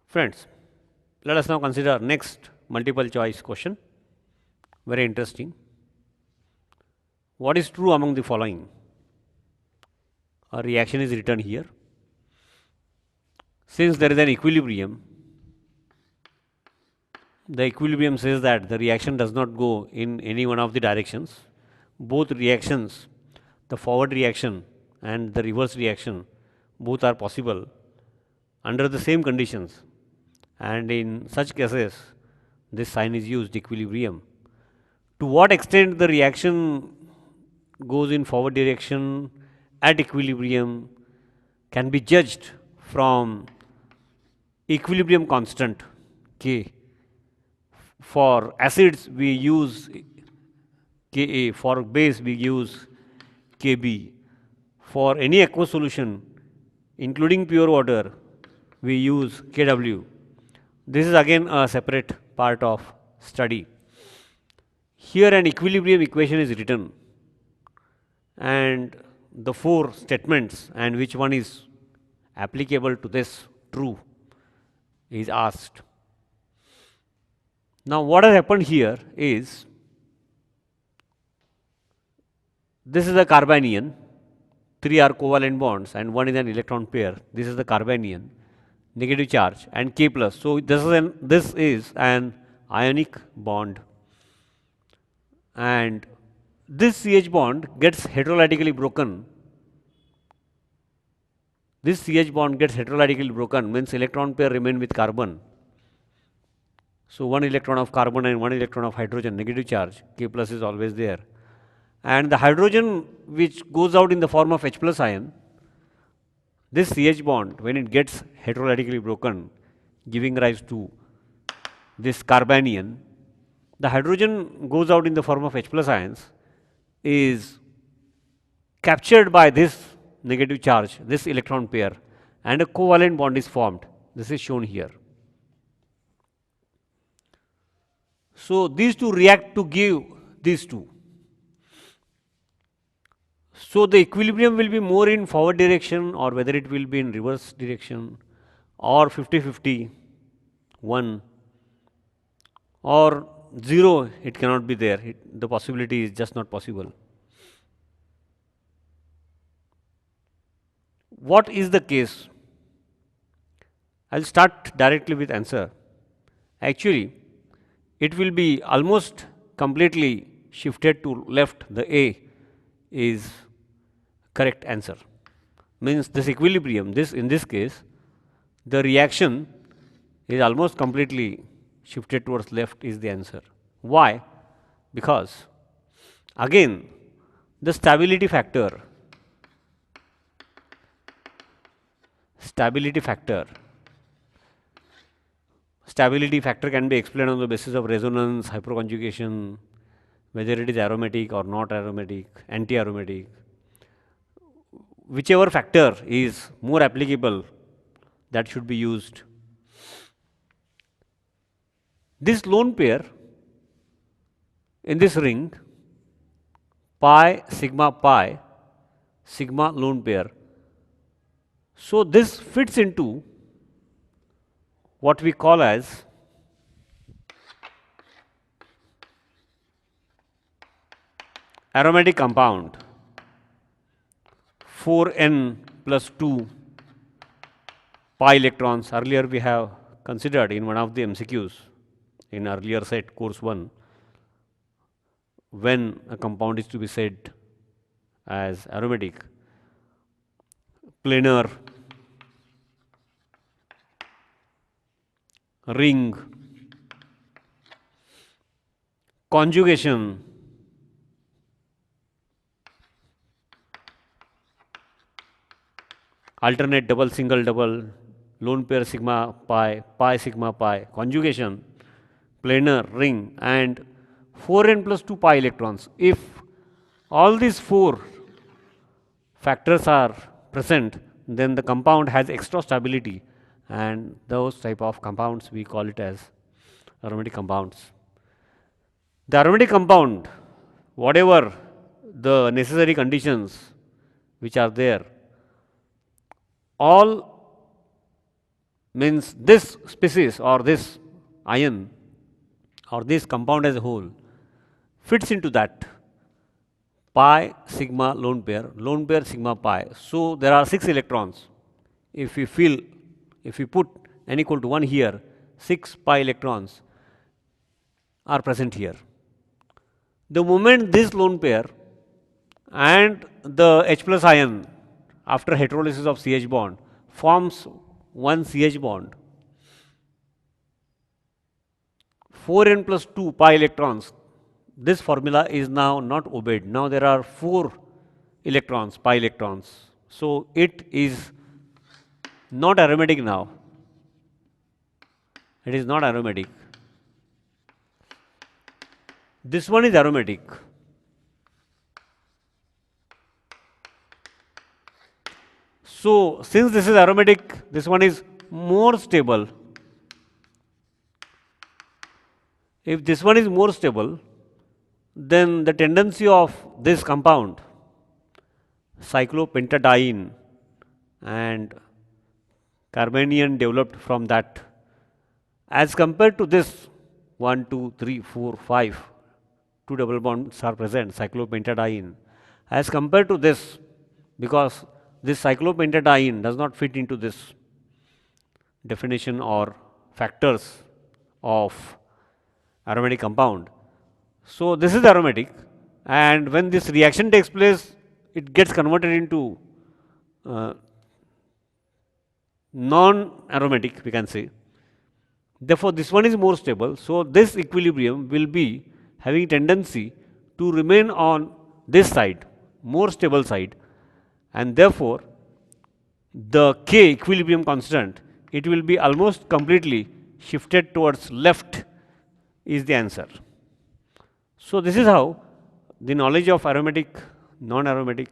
Friends, let us now consider next multiple choice question. Very interesting. What is true among the following? A reaction is written here. Since there is an equilibrium, the equilibrium says that the reaction does not go in any one of the directions. Both reactions, the forward reaction and the reverse reaction, both are possible under the same conditions, and in such cases this sign is used, equilibrium. To what extent the reaction goes in forward direction at equilibrium can be judged from equilibrium constant K. For acids we use Ka, for base we use Kb. For any aqueous solution including pure water we use Kw. This is again a separate part of study. Here an equilibrium equation is written and the four statements and which one is applicable to this true is asked. Now what has happened here is, this is a carbanion, 3 are covalent bonds and 1 is an electron pair. This is the carbanion, negative charge and K plus. So this is an ionic bond, and this CH bond gets heterolytically broken. This CH bond gets heterolytically broken, means electron pair remain with carbon. So 1 electron of carbon and 1 electron of hydrogen, negative charge, K plus is always there. And the hydrogen which goes out in the form of H plus ion, this CH bond when it gets heterolytically broken, giving rise to this carbanion, the hydrogen goes out in the form of H plus ions, is captured by this negative charge, this electron pair, and a covalent bond is formed. This is shown here. So these two react to give these two. So the equilibrium will be more in forward direction, or whether it will be in reverse direction, or 50-50, 1, or 0, it cannot be there. The possibility is just not possible. What is the case? I will start directly with answer. Actually, it will be almost completely shifted to left. The A is correct answer. Means this equilibrium, this in this case, the reaction is almost completely shifted towards left is the answer. Why? Because again the stability factor Stability factor can be explained on the basis of resonance, hyperconjugation, whether it is aromatic or not aromatic, anti-aromatic. Whichever factor is more applicable, that should be used. This lone pair in this ring, pi, sigma lone pair. So this fits into what we call as aromatic compound, 4n plus 2 pi electrons. Earlier we have considered in one of the MCQs in earlier set, course 1, when a compound is to be said as aromatic: planar, ring, conjugation, alternate, double, single, double, lone pair, sigma pi, pi sigma pi, conjugation, planar, ring, and 4n plus 2 pi electrons. If all these 4 factors are present, then the compound has extra stability, and those type of compounds we call it as aromatic compounds. The aromatic compound, whatever the necessary conditions which are there, all means this species or this ion or this compound as a whole fits into that pi sigma lone pair sigma pi. So there are 6 electrons. If we put n equal to 1 here, 6 pi electrons are present here. The moment this lone pair and the H plus ion after heterolysis of CH bond forms one CH bond, 4n plus 2 pi electrons, this formula is now not obeyed. Now there are 4 electrons, pi electrons. So it is not aromatic now. It is not aromatic. This one is aromatic. So since this is aromatic, this one is more stable. If this one is more stable, then the tendency of this compound, cyclopentadiene and carbanion developed from that, as compared to this 1, 2, 3, 4, 5, 2 double bonds are present, cyclopentadiene, as compared to this, because this cyclopentadiene does not fit into this definition or factors of aromatic compound. So this is aromatic, and when this reaction takes place, it gets converted into non-aromatic, we can say. Therefore, this one is more stable. So this equilibrium will be having tendency to remain on this side, more stable side, and therefore the K equilibrium constant, it will be almost completely shifted towards left is the answer. So this is how the knowledge of aromatic, non-aromatic,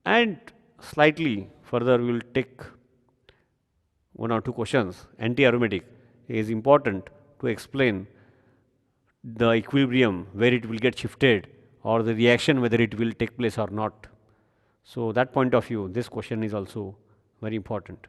and slightly further we will take 1 or 2 questions. Anti-aromatic is important to explain the equilibrium where it will get shifted or the reaction whether it will take place or not. So that point of view, this question is also very important.